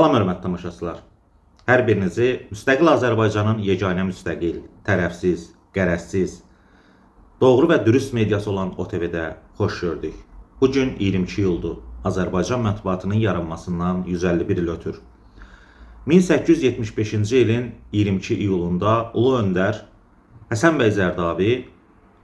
Salam hörmətli tamaşaçılar. Hər birinizi müstəqil Azərbaycanın yeganə müstəqil, tərəfsiz, qərəzsiz, doğru və dürüst mediası olan OTV-də xoş gördük. Bugün 22 iyuldur. Azərbaycan mətbuatının yaranmasından 151 il ötür. 1875-ci ilin 22 iyulunda Ulu Öndər Həsən bəy Zərdabi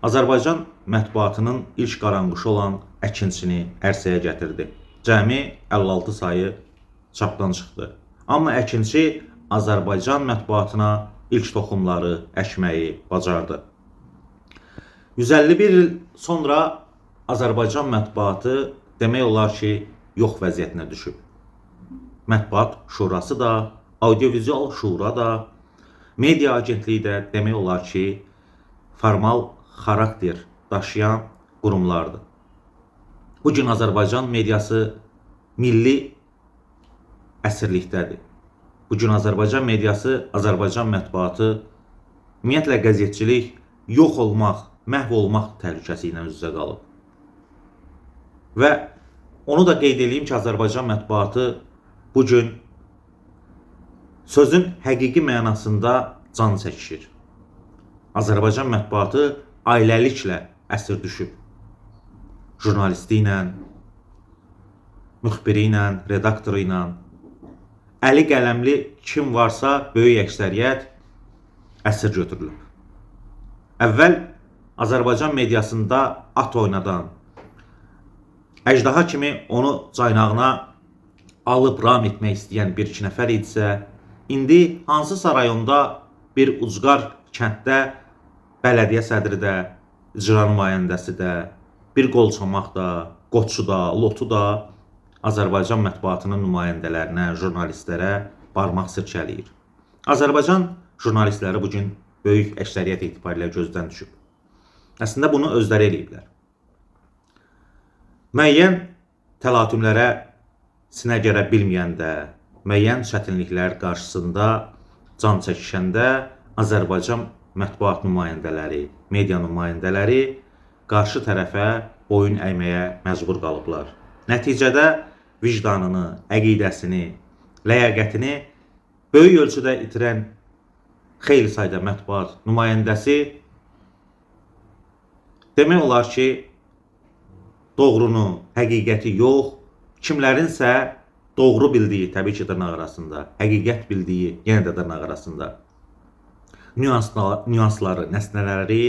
Azərbaycan mətbuatının ilk qaranquşu olan Əkinçini ərsəyə gətirdi. Cəmi 56 sayı çapdan çıxdı. Amma Əkinçi Azərbaycan mətbuatına ilk toxumları əkməyi bacardı. 151 il sonra Azərbaycan mətbuatı demək olar ki, yox vəziyyətinə düşüb. Mətbuat Şurası da, audiovizual şura da, media agentliyi də demək olar ki, formal xarakter daşıyan qurumlardır. Bugün Azərbaycan mediası milli əsirlikdədir. Bugün Azərbaycan mediası, Azərbaycan mətbuatı ümumiyyətlə qəzetçilik yox olmaq, məhv olmaq təhlükəsi ilə üz-üzə qalıb. Və onu da qeyd edeyim ki, Azərbaycan mətbuatı bugün sözün həqiqi mənasında can çəkişir. Azərbaycan mətbuatı ailəliklə əsir düşüb. Jurnalisti ilə, müxbiri ilə, redaktoru ilə, əli qələmli kim varsa böyük əksəriyyət əsir götürülüb. Əvvəl Azərbaycan mediasında at oynadan, əjdaha kimi onu caynağına alıb ram etmək istəyən bir iki nəfər idisə, indi hansısa rayonda bir ucqar kənddə bələdiyyə sədri də, icra nümayəndəsi də, bir qolçamaq da, qoçu da, lotu da Azərbaycan mətbuatının nümayəndələrinə, jurnalistlərə barmaq sirkələyir. Azərbaycan jurnalistləri bugün böyük əksəriyyət etibarilə gözdən düşüb. Əslində bunu özləri eləyiblər. Müəyyən təlatümlərə sinə gələ bilməyəndə, müəyyən çətinliklər qarşısında can çəkişəndə Azərbaycan mətbuat nümayəndələri, media nümayəndələri qarşı tərəfə boyun əyməyə məcbur qalıblar. Nəticədə vicdanını, əqidəsini, ləyaqətini böyük ölçüdə itirən xeyli sayda mətbuat nümayəndəsi demək olar ki, doğrunu, həqiqəti yox, kimlərinsə doğru bildiyi, təbii ki, dırnaq arasında, həqiqət bildiyi, yenə də dırnaq arasında nüansları, nəsnələri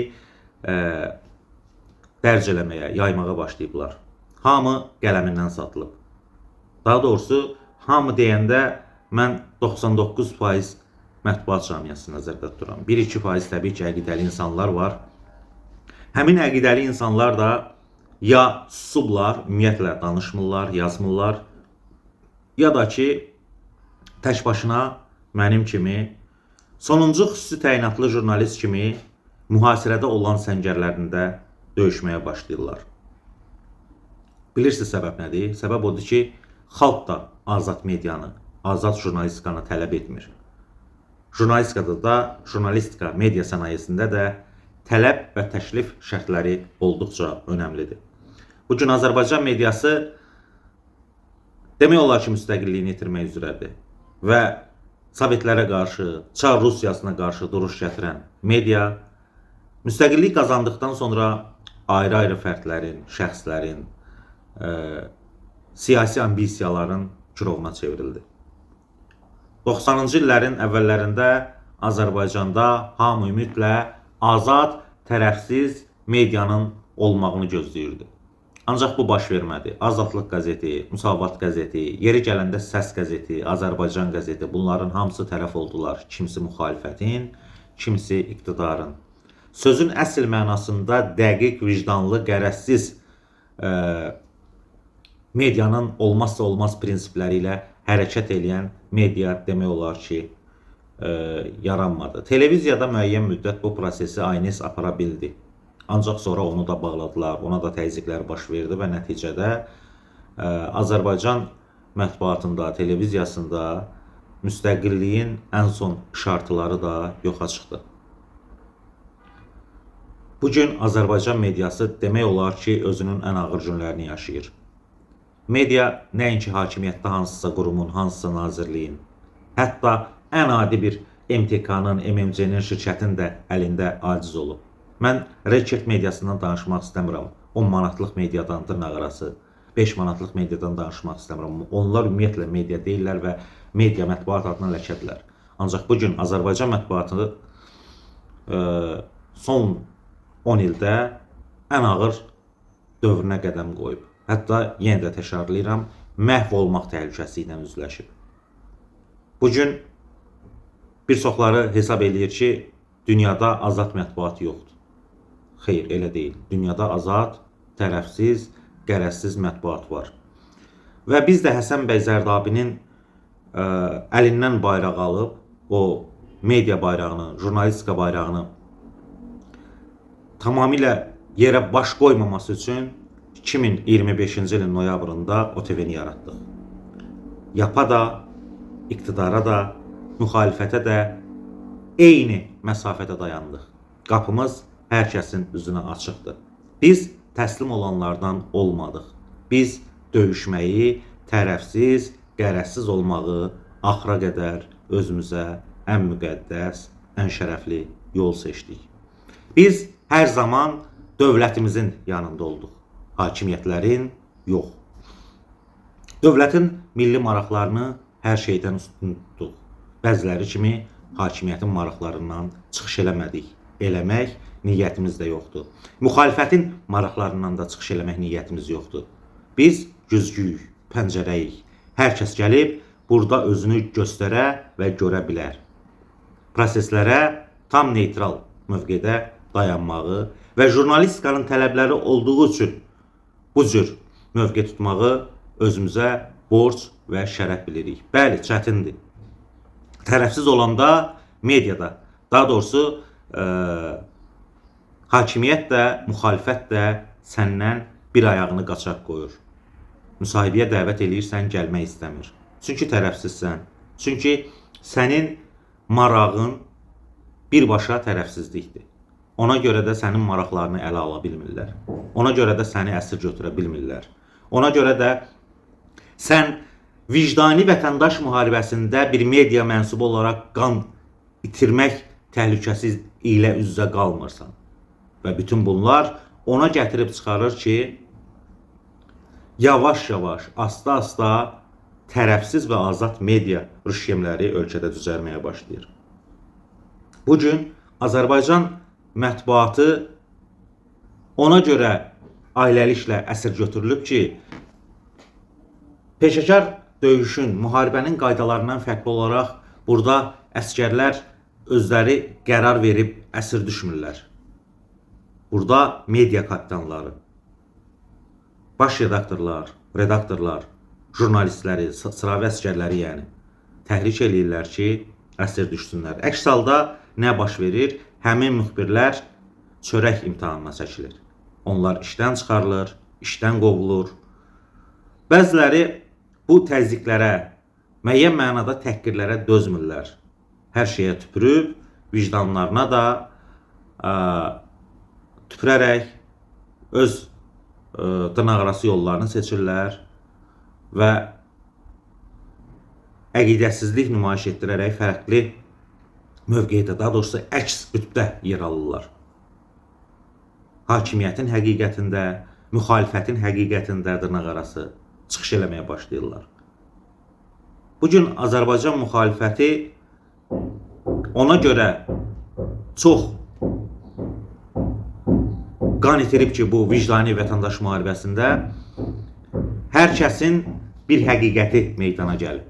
dərc eləməyə, yaymağa başlayıblar. Hamı qələmindən satılıb. Daha doğrusu, hamı deyəndə mən 99% mətbuat camiasını nəzərdə tuturam. 1-2% təbii ki, əqidəli insanlar var. Həmin əqidəli insanlar da ya susublar, ümumiyyətlə danışmırlar, yazmırlar, ya da ki, tək başına mənim kimi, sonuncu xüsusi təyinatlı jurnalist kimi mühasirədə olan səngərlərində döyüşməyə başlayırlar. Bilirsiniz səbəb nədir? Səbəb odur ki, xalq da azad medianı, azad jurnalistikanı tələb etmir. Jurnalistikada da, jurnalistika media sənayesində də tələb və təklif şərtləri olduqca önəmlidir. Bugün Azərbaycan mediası demək olar ki, müstəqilliyini itirmək üzrədir və Sovetlərə qarşı, Çar Rusiyasına qarşı duruş gətirən media müstəqillik qazandıqdan sonra ayrı-ayrı fərdlərin, şəxslərin, siyasi ambisiyaların girovuna çevrildi. 90-cı illərin əvvəllərində Azərbaycanda hamı ümidlə azad, tərəfsiz medianın olmağını gözləyirdi. Ancaq bu baş vermədi. Azadlıq qəzeti, Müsavat qəzeti, yeri gələndə Səs qəzeti, Azərbaycan qəzeti, bunların hamısı tərəf oldular. Kimisi müxalifətin, kimisi iqtidarın. Sözün əsl mənasında dəqiq, vicdanlı, qərəzsiz medianın olmazsa olmaz prinsipləri ilə hərəkət edən media demək olar ki, yaranmadı. Televiziyada müəyyən müddət bu prosesi aynes apara bildi. Ancaq sonra onu da bağladılar, ona da təzyiqlər baş verdi və nəticədə Azərbaycan mətbuatında, televiziyasında müstəqilliyin ən son şartları da yoxa çıxdı. Bugün Azərbaycan mediası demək olar ki, özünün ən ağır günlərini yaşayır. Media nəinki hakimiyyətdə hansısa qurumun, hansısa nazirliyin, hətta ən adi bir MTK-nın, MMC-nin, şirkətin də əlində aciz olub. Mən reket mediasından danışmaq istəmirəm. 10 manatlıq mediadan dırnaqarası, 5 manatlıq mediadan danışmaq istəmirəm. Onlar ümumiyyətlə media deyirlər və media mətbuat adına ləkədirlər. Ancaq bugün Azərbaycan mətbuatı son 10 ildə ən ağır dövrünə qədəm qoyub. Hətta yenə də təkrarlayıram, məhv olmaq təhlükəsi ilə üzləşib. Bugün bir çoxları hesab eləyir ki, dünyada azad mətbuat yoxdur. Xeyr, elə deyil. Dünyada azad, tərəfsiz, qərəzsiz mətbuat var. Və biz də Həsən bəy Zərdabinin əlindən bayraq alıb, o media bayrağını, jurnalistika bayrağını tamamilə yerə baş qoymaması üçün 2025-ci ilin noyabrında OTV-ni yaratdıq. Yapa da, iqtidara da, müxalifətə də eyni məsafədə dayandıq. Qapımız hər kəsin üzünə açıqdır. Biz təslim olanlardan olmadıq. Biz döyüşməyi, tərəfsiz, qərəzsiz olmağı axıra qədər özümüzə ən müqəddəs, ən şərəfli yol seçdik. Biz hər zaman dövlətimizin yanında olduq. Hakimiyyətlərin yox. Dövlətin milli maraqlarını hər şeydən üstün tutduq. Bəziləri kimi hakimiyyətin maraqlarından çıxış eləmədik. Eləmək niyyətimiz də yoxdur. Müxalifətin maraqlarından da çıxış eləmək niyyətimiz yoxdur. Biz güzgüyük, pəncərəyik. Hər kəs gəlib burada özünü göstərə və görə bilər. Proseslərə tam neytral mövqedə dayanmağı və jurnalistikanın tələbləri olduğu üçün bu cür mövqe tutmağı özümüzə borc və şərəf bilirik. Bəli, çətindir. Tərəfsiz olanda mediada, daha doğrusu hakimiyyət də, müxalifət də səndən bir ayağını qaçaq qoyur. Müsahibəyə dəvət eləyirsən, gəlmək istəmir. Çünki tərəfsizsən. Çünki sənin marağın birbaşa tərəfsizlikdir. Ona görə də sənin maraqlarını ələ ala bilmirlər. Ona görə də səni əsir götürə bilmirlər. Ona görə də sən vicdani vətəndaş müharibəsində bir media mənsubu olaraq qan itirmək təhlükəsi ilə üz-üzə qalmırsan. Və bütün bunlar ona gətirib çıxarır ki, yavaş-yavaş, asta-asta tərəfsiz və azad media rejimləri ölkədə düzəlməyə başlayır. Bugün Azərbaycan mətbuatı ona görə ailəliklə əsir götürülüb ki, peşəkar döyüşün, müharibənin qaydalarından fərqli olaraq burada əskərlər özləri qərar verib əsir düşmürlər. Burada media kapitanları, baş redaktorlar, jurnalistləri, sıravi əskərləri yəni təhrik eləyirlər ki, əsir düşsünlər. Əks halda nə baş verir? Həmin müxbirlər çörək imtahanına çəkilir. Onlar işdən çıxarılır, işdən qovulur. Bəziləri bu təzyiqlərə, müəyyən mənada təhqirlərə dözmürlər. Hər şeyə tüpürüb, vicdanlarına da tüpürərək öz dırnaqarası yollarını seçirlər və əqidəsizlik nümayiş etdirərək fərqli mövqedə, daha doğrusu əks qütbdə yer alırlar. Hakimiyyətin həqiqətində, müxalifətin həqiqətində dırnaqarası çıxış eləməyə başlayırlar. Bugün Azərbaycan müxalifəti ona görə çox qan itirib ki, bu vicdani vətəndaş müharibəsində hər kəsin bir həqiqəti meydana gəlib.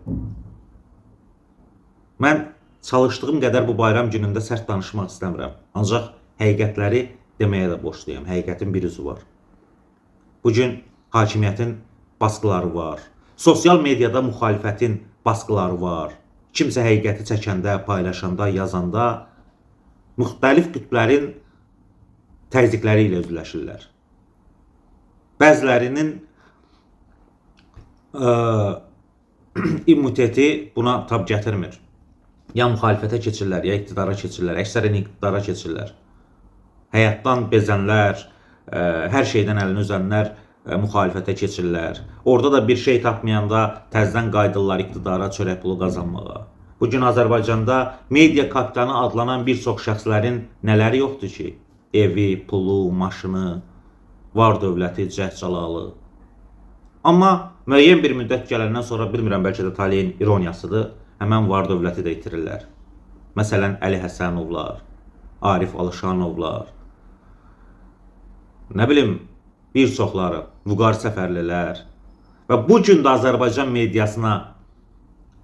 Mən çalışdığım qədər bu bayram günündə sərt danışmaq istəmirəm. Ancaq həqiqətləri deməyə də borcluyam. Həqiqətin bir üzü var. Bugün hakimiyyətin baskıları var. Sosial mediada müxalifətin baskıları var. Kimsə həqiqəti çəkəndə, paylaşanda, yazanda müxtəlif qütblərin təzyiqləri ilə üzləşirlər. Bəzilərinin immuniteti buna tab gətirmir. Ya müxalifətə keçirlər, ya iqtidara keçirlər, əksərən iqtidara keçirlər. Həyatdan bezənlər, hər şeydən əlini üzənlər müxalifətə keçirlər. Orada da bir şey tapmayanda təzədən qayıdırlar iqtidara, çörək pulu qazanmağa. Bugün Azərbaycanda media kapitanı adlanan bir çox şəxslərin nələri yoxdur ki? Evi, pulu, maşını, var dövləti, cəhcəlalı. Amma müəyyən bir müddət gələndən sonra, bilmirəm, bəlkə də taleyin ironiyasıdır, həmən var dövləti də itirirlər. Məsələn, Əli Həsənovlar, Arif Alışanovlar, nə bilim, bir çoxları, Vüqar Səfərlilər və bu gün də Azərbaycan mediasına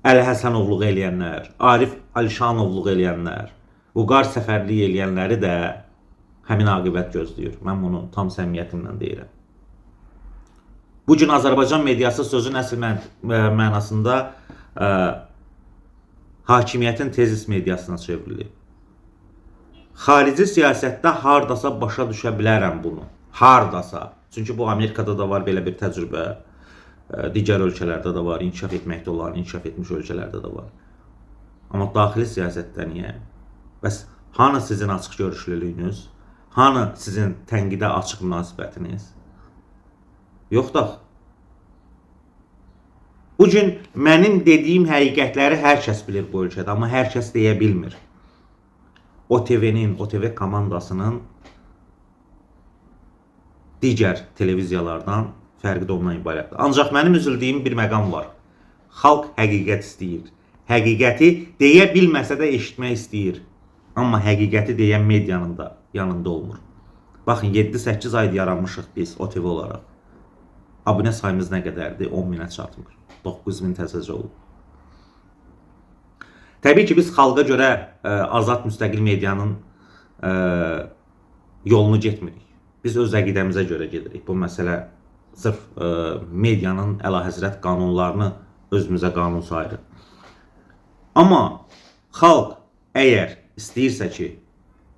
Əli Həsənovluq eləyənlər, Arif Alişanovluq eləyənlər, Vüqar Səfərlilik eləyənləri də həmin aqibət gözləyir. Mən bunu tam səmiyyətimlə deyirəm. Bugün Azərbaycan mediası sözün əsl mənasında hakimiyyətin tezis mediasına çevrilir. Xarici siyasətdə hardasa başa düşə bilərəm bunu. Hardasa. Çünki bu Amerikada da var belə bir təcrübə. Digər ölkələrdə də var. İnkişaf etməkdə olan, inkişaf etmiş ölkələrdə də var. Amma daxili siyasətdə niyə? Bəs hanı sizin açıq görüşlülüyünüz? Hanı sizin tənqidə açıq münasibətiniz? Yox da. Bugün mənim dediyim həqiqətləri hər kəs bilir bu ölkədə, amma hər kəs deyə bilmir. OTV-nin, OTV komandasının digər televiziyalardan fərqi də ondan ibarətdir. Ancaq mənim üzüldüyüm bir məqam var. Xalq həqiqət istəyir. Həqiqəti deyə bilməsə də eşitmək istəyir. Amma həqiqəti deyən medianın da yanında olmur. Baxın, 7-8 ayda yaranmışıq biz OTV olaraq. Abunə sayımız nə qədərdir? 10 minə çatmır. 9000 təzəcə olub. Təbii ki, biz xalqa görə azad müstəqil medianın yolunu getmirik. Biz öz əqidəmizə görə gedirik. Bu məsələ sırf medianın əlahəzrət qanunlarını özümüzə qanun sayırıq. Amma xalq əgər istəyirsə ki,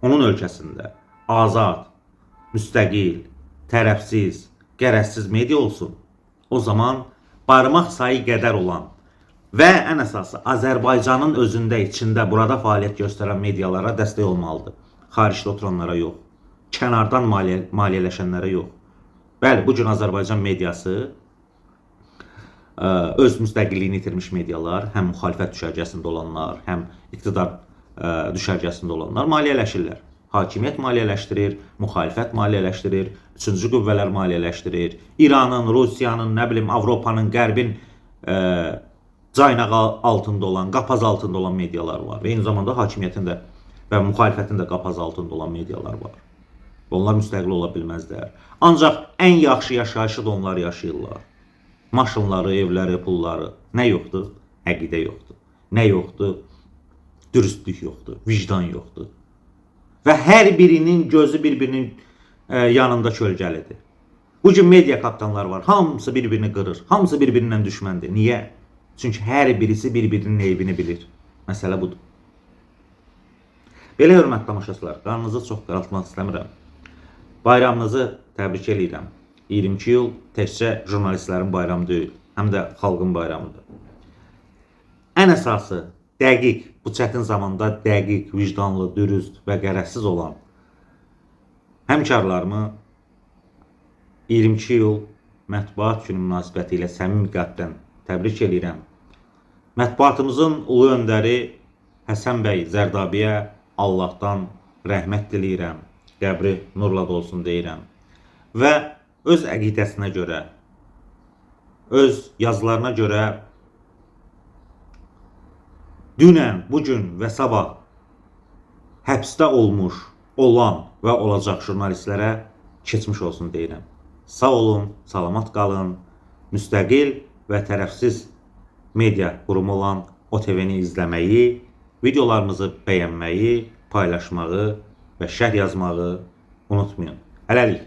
onun ölkəsində azad, müstəqil, tərəfsiz, qərəzsiz media olsun, o zaman barmaq sayı qədər olan və ən əsası Azərbaycanın özündə, içində, burada fəaliyyət göstərən medialara dəstək olmalıdır. Xaricdə oturanlara yox. Kənardan maliyyələşənlərə yox. Bəli, bugün Azərbaycan mediası öz müstəqilliyini itirmiş medialar, həm müxalifət düşərgəsində olanlar, həm iqtidar düşərgəsində olanlar maliyyələşirlər. Hakimiyyət maliyyələşdirir, müxalifət maliyyələşdirir, üçüncü qüvvələr maliyyələşdirir. İranın, Rusiyanın, nə bilim, Avropanın, Qərbin caynağı altında olan, qapaz altında olan medialar var. Və eyni zamanda hakimiyyətin də və müxalifətin də qapaz altında olan medialar var. Onlar müstəqil ola bilməzlər. Ancaq ən yaxşı yaşayışı da onlar yaşayırlar. Maşınları, evləri, pulları. Nə yoxdur? Əqidə yoxdur. Nə yoxdur? Dürüstlük yoxdur, vicdan yoxdur. Və hər birinin gözü bir-birinin yanında kölgəlidir. Bugün media kapitanlar var. Hamısı bir-birini qırır. Hamısı bir-birindən düşməndir. Niyə? Çünki hər birisi bir-birinin eybini bilir. Məsələ budur. Belə hörmətli tamaşaçılar, qarnınızı çox qaraltmaq istəmirəm. Bayramınızı təbrik edirəm. 22 iyul təkcə jurnalistlərin bayramı deyil, həm də xalqın bayramıdır. Ən əsası, dəqiq, bu çətin zamanda dəqiq, vicdanlı, dürüst və qərəzsiz olan həmkarlarımı 22 iyul mətbuat günü münasibəti ilə səmimi qəlbdən təbrik edirəm. Mətbuatımızın ulu öndəri Həsən bəy Zərdabiyə Allahdan rəhmət diləyirəm, qəbri nurla dolsun deyirəm. Və öz əqidəsinə görə, öz yazılarına görə dünən, bugün və sabah həbsdə olmuş, olan və olacaq jurnalistlərə keçmiş olsun deyirəm. Sağ olun, salamat qalın, müstəqil və tərəfsiz media qurumu olan OTV-ni izləməyi, videolarımızı bəyənməyi, paylaşmağı və şərh yazmağı unutmayın. Hələlik.